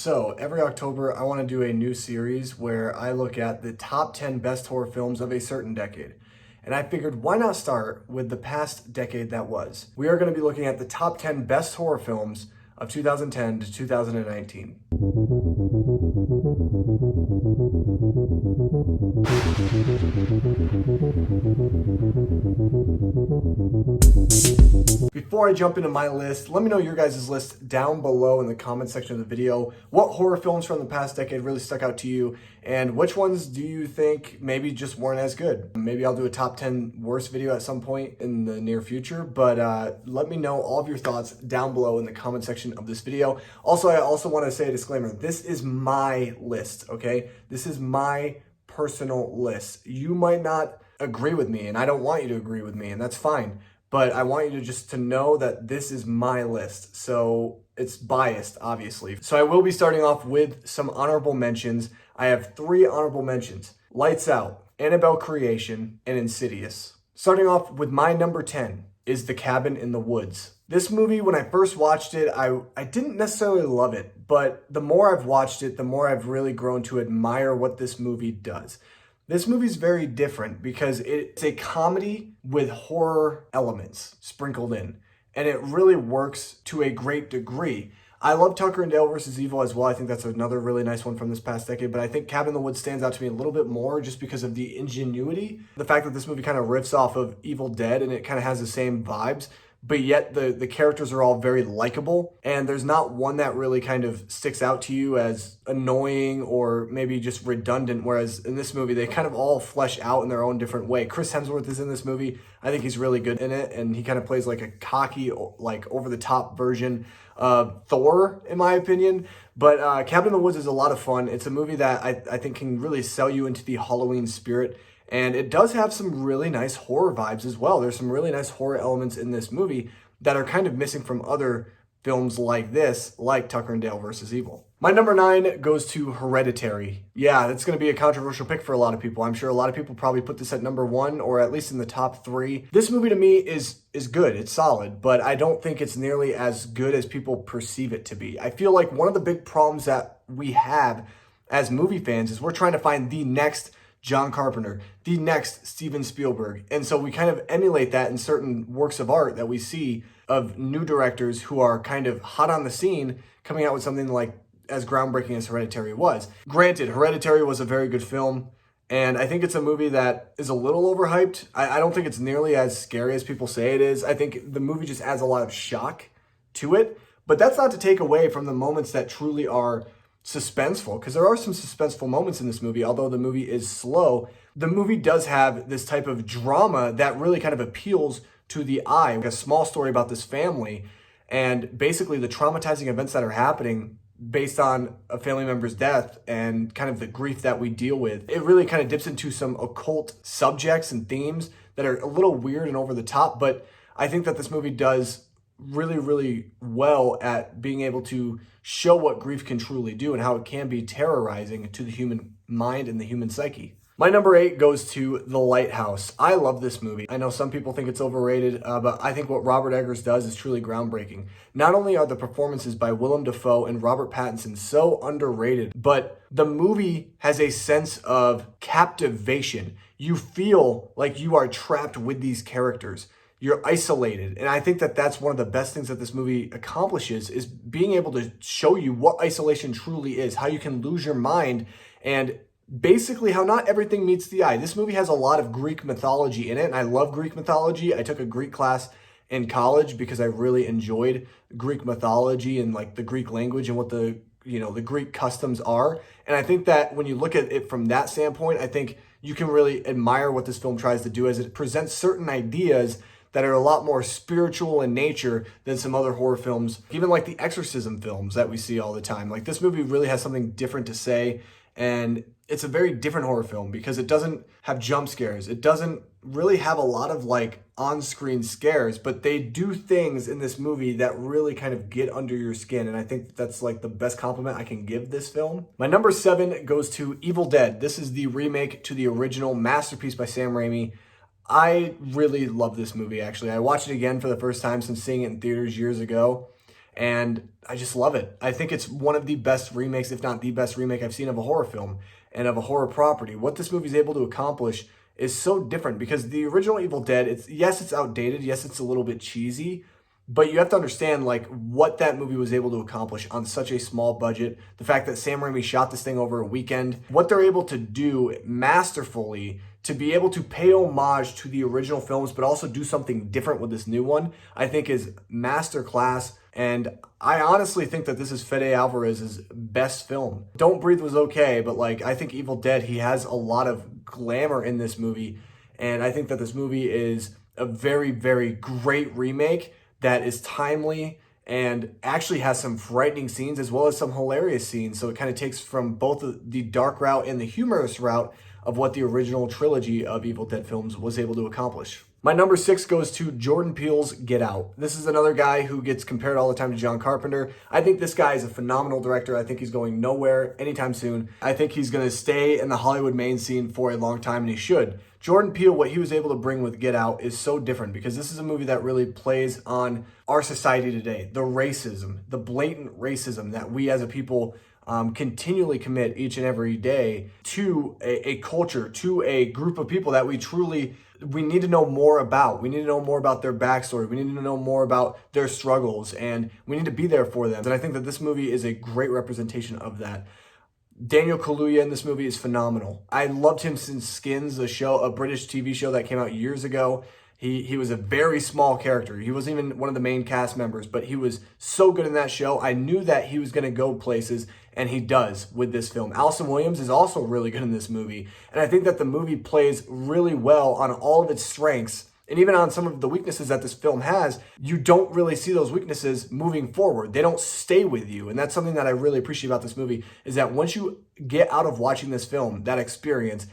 So every October, I want to do a new series where I look at the top 10 best horror films of a certain decade. And I figured, why not start with the past decade that was? We are going to be looking at the top 10 best horror films of 2010 to 2019. Before I jump into my list, let me know your guys' list down below in the comment section of the video. What horror films from the past decade really stuck out to you, and which ones do you think maybe just weren't as good? Maybe I'll do a top 10 worst video at some point in the near future, but let me know all of your thoughts down below in the comment section of this video. Also, I also want to say a disclaimer. This is my list, okay? This is my personal list. You might not agree with me, and I don't want you to agree with me, and that's fine. But I want you to just to know that this is my list. So it's biased, obviously. So I will be starting off with some honorable mentions. I have 3 honorable mentions: Lights Out, Annabelle Creation, and Insidious. Starting off with my number 10 is The Cabin in the Woods. This movie, when I first watched it, I didn't necessarily love it, but the more I've watched it, the more I've really grown to admire what this movie does. This movie's very different because it's a comedy with horror elements sprinkled in, and it really works to a great degree. I love Tucker and Dale versus Evil as well. I think that's another really nice one from this past decade, but I think Cabin in the Woods stands out to me a little bit more just because of the ingenuity. The fact that this movie kind of riffs off of Evil Dead and it kind of has the same vibes, but yet the characters are all very likable, and there's not one that really kind of sticks out to you as annoying or maybe just redundant, whereas in this movie, they kind of all flesh out in their own different way. Chris Hemsworth is in this movie. I think he's really good in it, and he kind of plays like a cocky, like over-the-top version of Thor, in my opinion. But Cabin in the Woods is a lot of fun. It's a movie that I think can really sell you into the Halloween spirit. And it does have some really nice horror vibes as well. There's some really nice horror elements in this movie that are kind of missing from other films like this, like Tucker and Dale versus Evil. My number 9 goes to Hereditary. Yeah, that's going to be a controversial pick for a lot of people. I'm sure a lot of people probably put this at number 1 or at least in the top 3. This movie to me is good. It's solid, but I don't think it's nearly as good as people perceive it to be. I feel like one of the big problems that we have as movie fans is we're trying to find the next John Carpenter, the next Steven Spielberg. And so we kind of emulate that in certain works of art that we see of new directors who are kind of hot on the scene coming out with something like as groundbreaking as Hereditary was. Granted, Hereditary was a very good film, and I think it's a movie that is a little overhyped. I don't think it's nearly as scary as people say it is. I think the movie just adds a lot of shock to it, but that's not to take away from the moments that truly are suspenseful, because there are some suspenseful moments in this movie. Although the movie is slow, the movie does have this type of drama that really kind of appeals to the eye. Like a small story about this family and basically the traumatizing events that are happening based on a family member's death and kind of the grief that we deal with. It really kind of dips into some occult subjects and themes that are a little weird and over the top, but I think that this movie does really well at being able to show what grief can truly do and how it can be terrorizing to the human mind and the human psyche. My number 8 goes to The Lighthouse. I love this movie. I know some people think it's overrated, but I think what Robert Eggers does is truly groundbreaking. Not only are the performances by Willem Dafoe and Robert Pattinson so underrated, but the movie has a sense of captivation. You feel like you are trapped with these characters. You're isolated. And I think that that's one of the best things that this movie accomplishes, is being able to show you what isolation truly is, how you can lose your mind, and basically how not everything meets the eye. This movie has a lot of Greek mythology in it, and I love Greek mythology. I took a Greek class in college because I really enjoyed Greek mythology and like the Greek language and what the Greek customs are. And I think that when you look at it from that standpoint, I think you can really admire what this film tries to do, as it presents certain ideas that are a lot more spiritual in nature than some other horror films, even like the exorcism films that we see all the time. Like, this movie really has something different to say, and it's a very different horror film because it doesn't have jump scares. It doesn't really have a lot of like on-screen scares, but they do things in this movie that really kind of get under your skin, and I think that's like the best compliment I can give this film. My number 7 goes to Evil Dead. This is the remake to the original masterpiece by Sam Raimi. I really love this movie, actually. I watched it again for the first time since seeing it in theaters years ago, And I just love it. I think it's one of the best remakes, if not the best remake I've seen of a horror film and of a horror property. What this movie is able to accomplish is so different because the original Evil Dead, it's outdated, yes, it's a little bit cheesy, but you have to understand like what that movie was able to accomplish on such a small budget. The fact that Sam Raimi shot this thing over a weekend, what they're able to do masterfully to be able to pay homage to the original films, but also do something different with this new one, I think is masterclass. And I honestly think that this is Fede Alvarez's best film. Don't Breathe was okay, but like I think Evil Dead, he has a lot of glamour in this movie. And I think that this movie is a very, very great remake that is timely and actually has some frightening scenes as well as some hilarious scenes. So it kind of takes from both the dark route and the humorous route of what the original trilogy of Evil Dead films was able to accomplish. My number 6 goes to Jordan Peele's Get Out. This is another guy who gets compared all the time to John Carpenter. I think this guy is a phenomenal director. I think he's going nowhere anytime soon. I think he's going to stay in the Hollywood main scene for a long time, and he should. Jordan Peele, what he was able to bring with Get Out is so different because this is a movie that really plays on our society today. The racism, the blatant racism that we as a people continually commit each and every day to a culture, to a group of people that we need to know more about. We need to know more about their backstory. We need to know more about their struggles, and we need to be there for them. And I think that this movie is a great representation of that. Daniel Kaluuya in this movie is phenomenal. I loved him since Skins, a British TV show that came out years ago. He was a very small character. He wasn't even one of the main cast members, but he was so good in that show. I knew that he was going to go places, and he does with this film. Allison Williams is also really good in this movie, and I think that the movie plays really well on all of its strengths, and even on some of the weaknesses that this film has. You don't really see those weaknesses moving forward. They don't stay with you, and that's something that I really appreciate about this movie, is that once you get out of watching this film, that experience,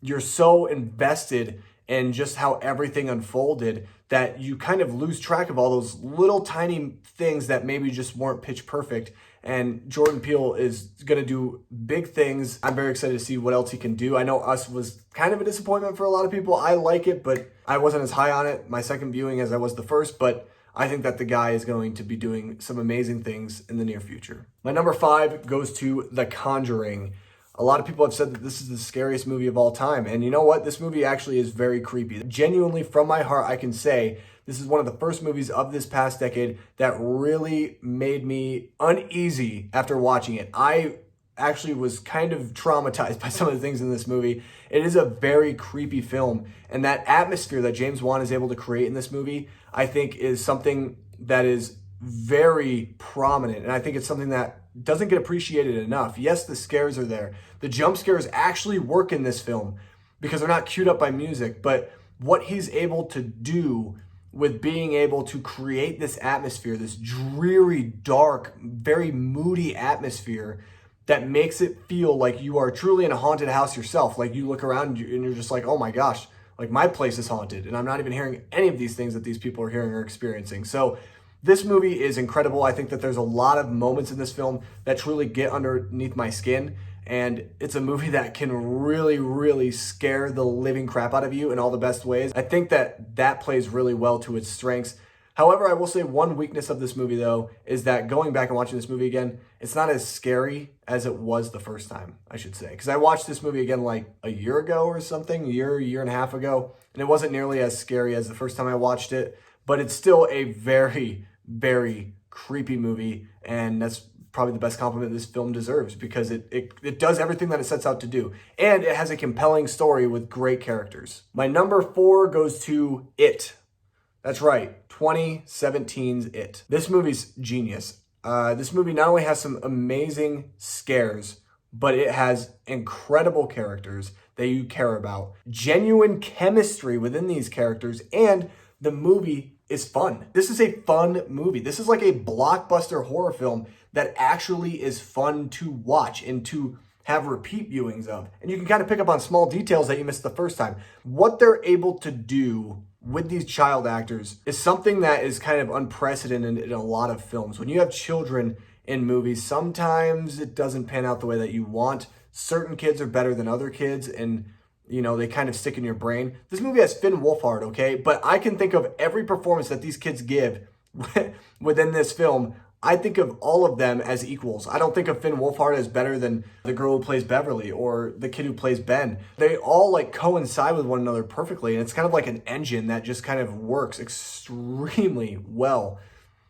you're so invested and just how everything unfolded that you kind of lose track of all those little tiny things that maybe just weren't pitch perfect. And Jordan Peele is going to do big things. I'm very excited to see what else he can do. I know Us was kind of a disappointment for a lot of people. I like it, but I wasn't as high on it my second viewing as I was the first. But I think that the guy is going to be doing some amazing things in the near future. My number 5 goes to The Conjuring. A lot of people have said that this is the scariest movie of all time. And you know what? This movie actually is very creepy. Genuinely, from my heart, I can say this is one of the first movies of this past decade that really made me uneasy after watching it. I actually was kind of traumatized by some of the things in this movie. It is a very creepy film. And that atmosphere that James Wan is able to create in this movie, I think is something that is very prominent. And I think it's something that doesn't get appreciated enough. Yes, the scares are there. The jump scares actually work in this film because they're not queued up by music, but what he's able to do with being able to create this atmosphere, this dreary, dark, very moody atmosphere that makes it feel like you are truly in a haunted house yourself. Like you look around and you're just like, oh my gosh, like my place is haunted and I'm not even hearing any of these things that these people are hearing or experiencing. So this movie is incredible. I think that there's a lot of moments in this film that truly get underneath my skin. And it's a movie that can really, really scare the living crap out of you in all the best ways. I think that plays really well to its strengths. However, I will say one weakness of this movie, though, is that going back and watching this movie again, it's not as scary as it was the first time, I should say. Because I watched this movie again like a year ago or something, year and a half ago, and it wasn't nearly as scary as the first time I watched it. But it's still a very, very creepy movie, and that's probably the best compliment this film deserves because it does everything that it sets out to do, and it has a compelling story with great characters. My number 4 goes to It. That's right, 2017's It. This movie's genius. This movie not only has some amazing scares, but it has incredible characters that you care about, genuine chemistry within these characters, and the movie is fun. This is a fun movie. This is like a blockbuster horror film that actually is fun to watch and to have repeat viewings of. And you can kind of pick up on small details that you missed the first time. What they're able to do with these child actors is something that is kind of unprecedented in a lot of films. When you have children in movies, sometimes it doesn't pan out the way that you want. Certain kids are better than other kids, and you know, they kind of stick in your brain. This movie has Finn Wolfhard, okay? But I can think of every performance that these kids give within this film I think of all of them as equals. I don't think of Finn Wolfhard as better than the girl who plays Beverly or the kid who plays Ben. They all like coincide with one another perfectly, and it's kind of like an engine that just kind of works extremely well.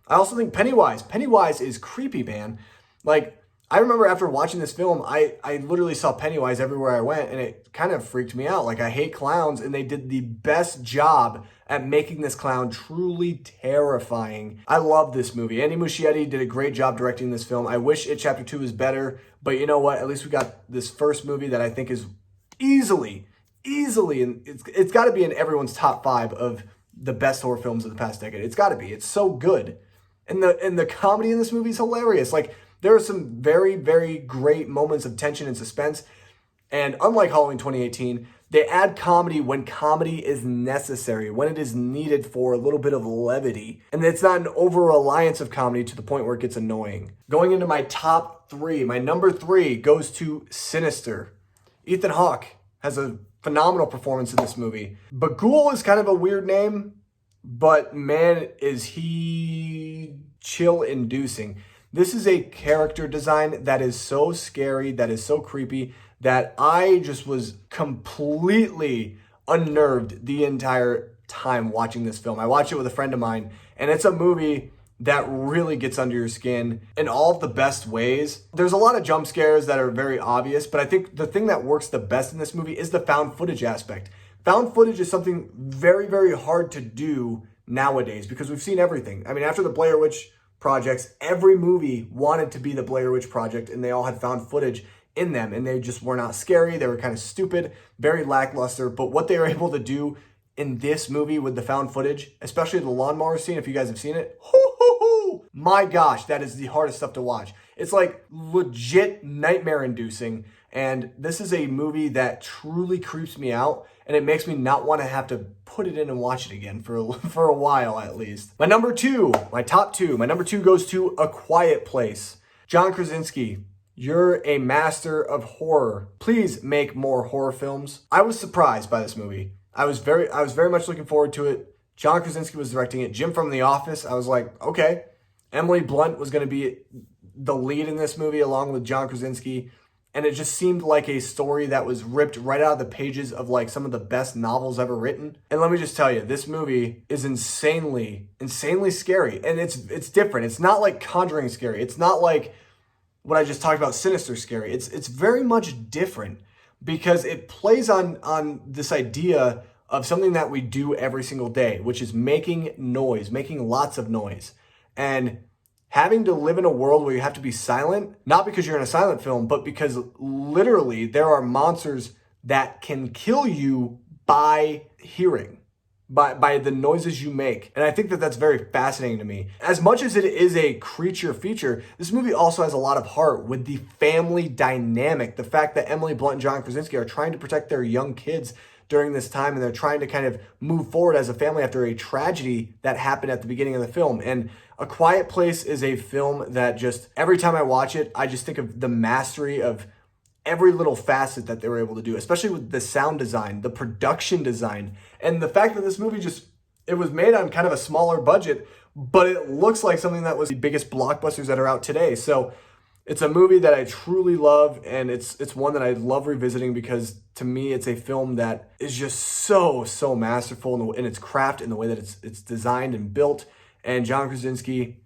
I also think Pennywise is creepy, man. Like, I remember after watching this film, I literally saw Pennywise everywhere I went, and it kind of freaked me out. Like, I hate clowns, and they did the best job at making this clown truly terrifying. I love this movie. Andy Muschietti did a great job directing this film. I wish It Chapter 2 was better, but you know what? At least we got this first movie that I think is easily, and it's got to be in everyone's top 5 of the best horror films of the past decade. It's got to be. It's so good. And the comedy in this movie is hilarious. Like, there are some very, very great moments of tension and suspense. And unlike Halloween 2018, they add comedy when comedy is necessary, when it is needed for a little bit of levity. And it's not an over-reliance of comedy to the point where it gets annoying. Going into my top 3, my number 3 goes to Sinister. Ethan Hawke has a phenomenal performance in this movie. Bagul is kind of a weird name, but man, is he chill-inducing. This is a character design that is so scary, that is so creepy, that I just was completely unnerved the entire time watching this film. I watched it with a friend of mine, and it's a movie that really gets under your skin in all of the best ways. There's a lot of jump scares that are very obvious, but I think the thing that works the best in this movie is the found footage aspect. Found footage is something very, very hard to do nowadays because we've seen everything. I mean, after the Blair Witch projects, every movie wanted to be the Blair Witch Project, and they all had found footage in them, and they just were not scary. They were kind of stupid, very lackluster. But what they were able to do in this movie with the found footage, especially the lawnmower scene, if you guys have seen it, my gosh, that is the hardest stuff to watch. It's like legit nightmare inducing. And this is a movie that truly creeps me out, and it makes me not want to have to put it in and watch it again for a while at least. My number 2 goes to A Quiet Place. John Krasinski, you're a master of horror. Please make more horror films. I was surprised by this movie. I was very much looking forward to it. John Krasinski was directing it. Jim from The Office, I was like, okay. Emily Blunt was going to be the lead in this movie along with John Krasinski. And it just seemed like a story that was ripped right out of the pages of like some of the best novels ever written. And let me just tell you, this movie is insanely scary. And it's different. It's not like Conjuring scary. It's not like what I just talked about, Sinister scary. It's very much different because it plays on this idea of something that we do every single day, which is making noise, making lots of noise. And having to live in a world where you have to be silent, not because you're in a silent film, but because literally there are monsters that can kill you by hearing, by the noises you make. And I think that that's very fascinating to me. As much as it is a creature feature, this movie also has a lot of heart with the family dynamic. The fact that Emily Blunt and John Krasinski are trying to protect their young kids during this time, and they're trying to kind of move forward as a family after a tragedy that happened at the beginning of the film. And A Quiet Place is a film that just, every time I watch it, I just think of the mastery of every little facet that they were able to do, especially with the sound design, the production design, and the fact that this movie it was made on kind of a smaller budget, but it looks like something that was the biggest blockbusters that are out today. So it's a movie that I truly love, and it's one that I love revisiting because to me it's a film that is just so masterful in its craft, in the way that it's designed and built. And John Krasinski,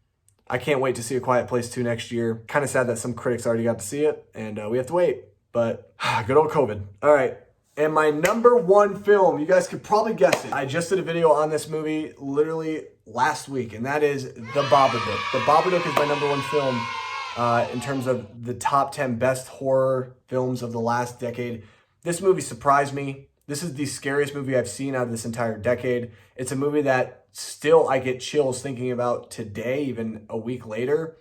I can't wait to see A Quiet Place 2 next year. Kind of sad that some critics already got to see it, and we have to wait. But good old COVID. All right, and my number 1 film, you guys could probably guess it. I just did a video on this movie literally last week, and that is The Babadook. The Babadook is my number 1 film in terms of the top 10 best horror films of the last decade. This movie surprised me. This is the scariest movie I've seen out of this entire decade. It's a movie that still I get chills thinking about today, even a week later.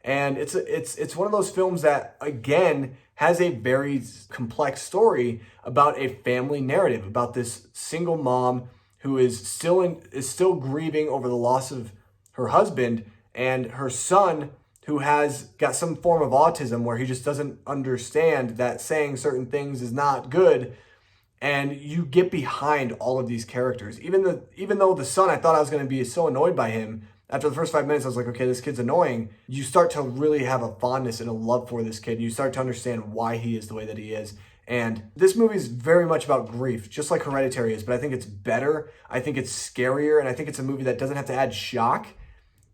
And it's one of those films that, again, has a very complex story about a family narrative, about this single mom who is still grieving over the loss of her husband, and her son who has got some form of autism where he just doesn't understand that saying certain things is not good. And you get behind all of these characters. Even though the son, I thought I was going to be so annoyed by him After the first 5 minutes, I was like, okay, this kid's annoying. You start to really have a fondness and a love for this kid. You start to understand why he is the way that he is. And this movie is very much about grief, just like Hereditary is, but I think it's better. I think it's scarier, and I think it's a movie that doesn't have to add shock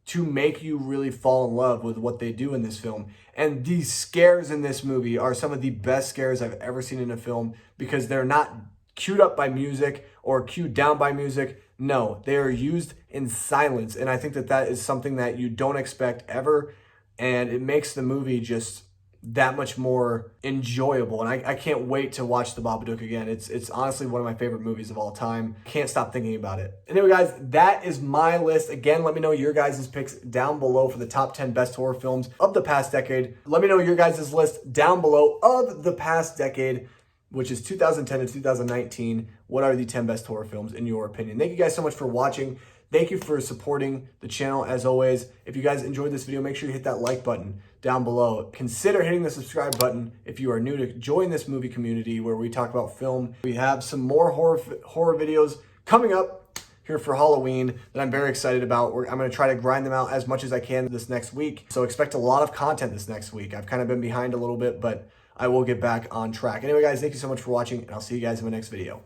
to make you really fall in love with what they do in this film. And these scares in this movie are some of the best scares I've ever seen in a film, because they're not queued up by music or queued down by music. No, they are used in silence. And I think that that is something that you don't expect ever. And it makes the movie just that much more enjoyable. And I can't wait to watch The Babadook again. It's honestly one of my favorite movies of all time. Can't stop thinking about it. Anyway, guys, that is my list. Again, let me know your guys' picks down below for the top 10 best horror films of the past decade. Let me know your guys' list down below of the past decade, which is 2010 to 2019. What are the 10 best horror films in your opinion? Thank you guys so much for watching. Thank you for supporting the channel as always. If you guys enjoyed this video, make sure you hit that like button down below. Consider hitting the subscribe button if you are new to join this movie community where we talk about film. We have some more horror videos coming up here for Halloween that I'm very excited about. I'm going to try to grind them out as much as I can this next week. So expect a lot of content this next week. I've kind of been behind a little bit, but I will get back on track. Anyway, guys, thank you so much for watching, and I'll see you guys in my next video.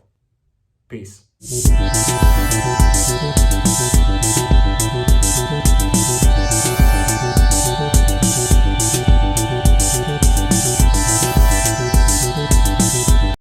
Peace.